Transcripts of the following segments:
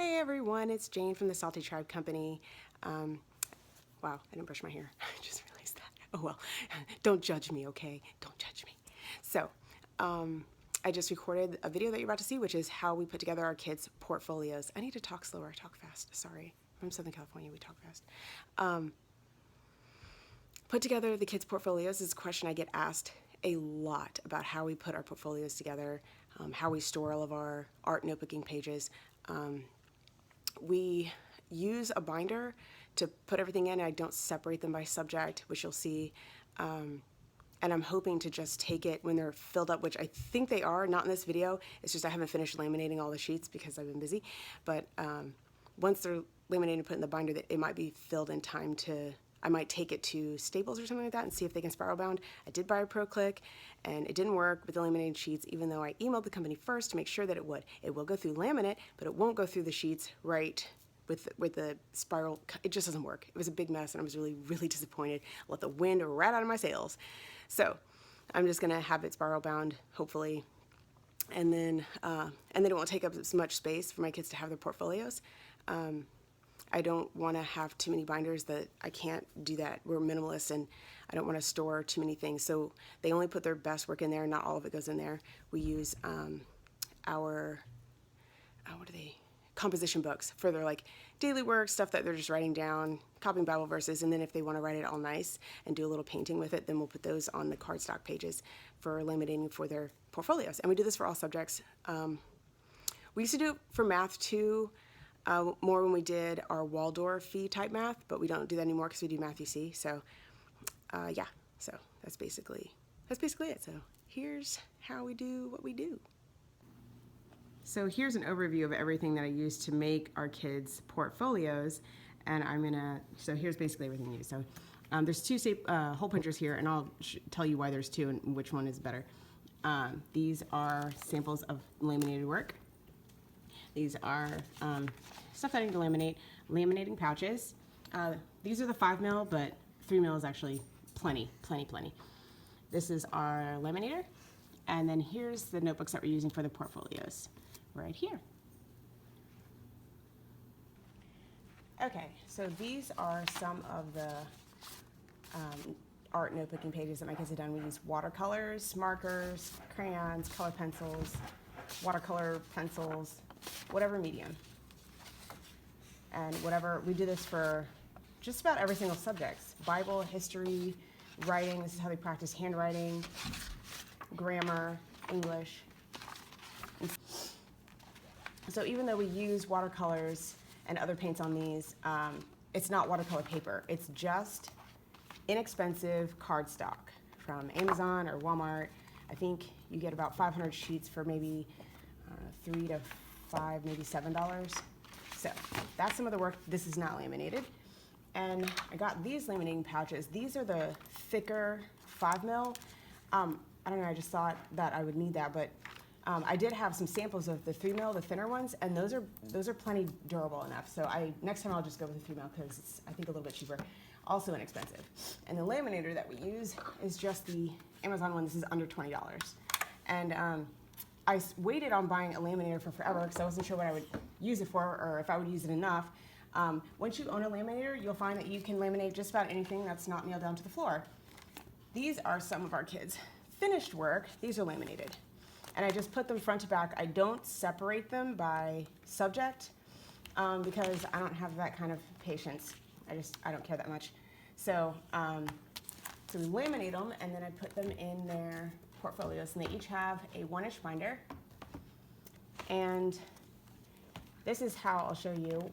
Hey everyone, it's Jane from the Salty Tribe Company. Wow, I didn't brush my hair. I just realized that. Oh well, don't judge me, okay? Don't judge me. So, I just recorded a video that you're about to see, which is how we put together our kids' portfolios. I need to talk slower, I talk fast, sorry. I'm from Southern California, we talk fast. Put together the kids' portfolios is a question I get asked a lot about how we put our portfolios together, how we store all of our art notebooking pages. We use a binder to put everything in. I don't separate them by subject, which you'll see. And I'm hoping to just take it when they're filled up, which I think they are, not in this video. It's just I haven't finished laminating all the sheets because I've been busy. But once they're laminated and put in the binder, it might be filled in time to, I might take it to Staples or something like that and see if they can spiral bound. I did buy a Pro Click and it didn't work with the laminated sheets, even though I emailed the company first to make sure that it would. It will go through laminate, but it won't go through the sheets right with the spiral. It just doesn't work. It was a big mess and I was really, really disappointed. I let the wind right out of my sails. So I'm just gonna have it spiral bound, hopefully. And then it won't take up as much space for my kids to have their portfolios. I don't want to have too many binders that I can't do that. We're minimalists and I don't want to store too many things. So they only put their best work in there. Not all of it goes in there. We use our, composition books for their like daily work, stuff that they're just writing down, copying Bible verses. And then if they want to write it all nice and do a little painting with it, then we'll put those on the cardstock pages for laminating for their portfolios. And we do this for all subjects. We used to do it for math too. More when we did our Waldorf-y type math, but we don't do that anymore because we do Math UC. So, yeah. So that's basically it. So here's how we do what we do. So here's an overview of everything that I use to make our kids' portfolios, and so here's basically everything used. So there's two hole punchers here, and I'll tell you why there's two and which one is better. These are samples of laminated work. These are stuff that I need to laminate. Laminating pouches. These are the 5 mil, but 3 mil is actually plenty. This is our laminator. And then here's the notebooks that we're using for the portfolios, right here. Okay, so these are some of the art notebooking pages that my kids have done. We use watercolors, markers, crayons, color pencils, watercolor pencils, whatever medium. And whatever, we do this for just about every single subject. Bible, history, writing, this is how they practice handwriting, grammar, English. So even though we use watercolors and other paints on these, it's not watercolor paper. It's just inexpensive cardstock from Amazon or Walmart. I think you get about 500 sheets for maybe $3 to $5, maybe $7. So that's some of the work. This is not laminated. And I got these laminating pouches. These are the thicker 5 mil. I don't know, I just thought that I would need that, but I did have some samples of the 3 mil, the thinner ones, and those are plenty durable enough. So next time I'll just go with the 3 mil because it's, I think, a little bit cheaper, also inexpensive. And the laminator that we use is just the Amazon one. This is under $20. And I waited on buying a laminator for forever because I wasn't sure what I would use it for or if I would use it enough. Once you own a laminator, you'll find that you can laminate just about anything that's not nailed down to the floor. These are some of our kids' finished work. These are laminated. And I just put them front to back. I don't separate them by subject because I don't have that kind of patience. I don't care that much. So, so we laminate them and then I put them in their portfolios, and they each have a 1-inch binder. And this is how I'll show you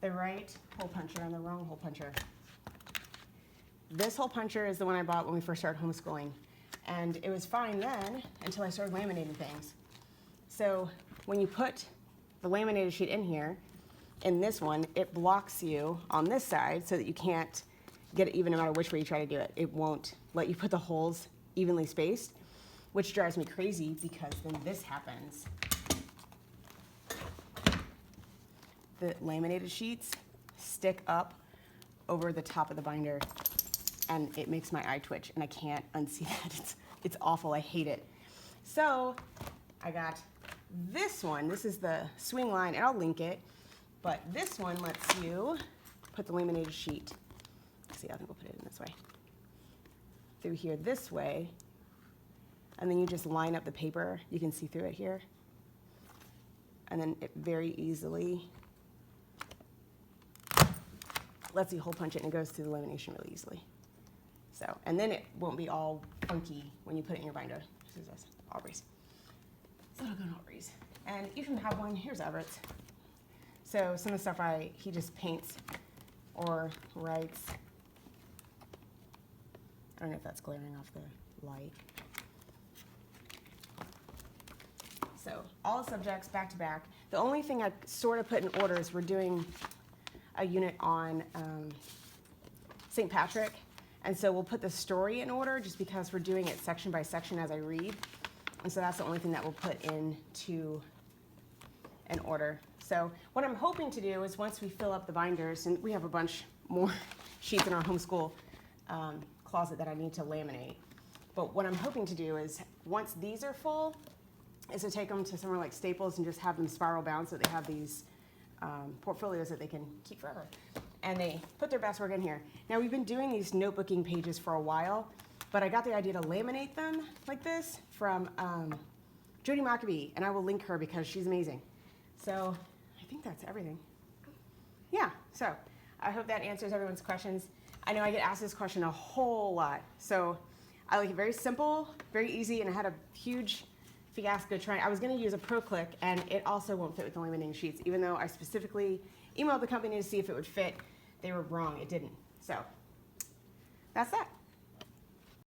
the right hole puncher and the wrong hole puncher. This hole puncher is the one I bought when we first started homeschooling. And it was fine then until I started laminating things. So when you put the laminated sheet in here, in this one, it blocks you on this side so that you can't get it even no matter which way you try to do it. It won't let you put the holes evenly spaced, which drives me crazy because then this happens. The laminated sheets stick up over the top of the binder and it makes my eye twitch and I can't unsee that. It's awful, I hate it. So I got this one, this is the swing line, and I'll link it, but this one lets you put the laminated sheet, see, I think we'll put it in this way, through here this way, and then you just line up the paper. You can see through it here, and then it very easily lets you hole punch it, and it goes through the lamination really easily. So, and then it won't be all funky when you put it in your binder. This is Aubrey's. So it'll go in Aubrey's. And you can have one, here's Everett's. So some of the stuff he just paints or writes. I don't know if that's glaring off the light. So all the subjects back to back. The only thing I sort of put in order is we're doing a unit on St. Patrick. And so we'll put the story in order just because we're doing it section by section as I read. And so that's the only thing that we'll put into an order. So what I'm hoping to do is once we fill up the binders, and we have a bunch more sheets in our homeschool closet that I need to laminate. But what I'm hoping to do is once these are full, is to take them to somewhere like Staples and just have them spiral bound so they have these portfolios that they can keep forever. And they put their best work in here. Now we've been doing these notebooking pages for a while, but I got the idea to laminate them like this from Jody Maccabee, and I will link her because she's amazing. So I think that's everything. Yeah, so I hope that answers everyone's questions. I know I get asked this question a whole lot, so I like it very simple, very easy, and I had a huge fiasco trying. I was going to use a Pro Click, and it also won't fit with the laminating sheets, even though I specifically emailed the company to see if it would fit. They were wrong, it didn't. So that's that.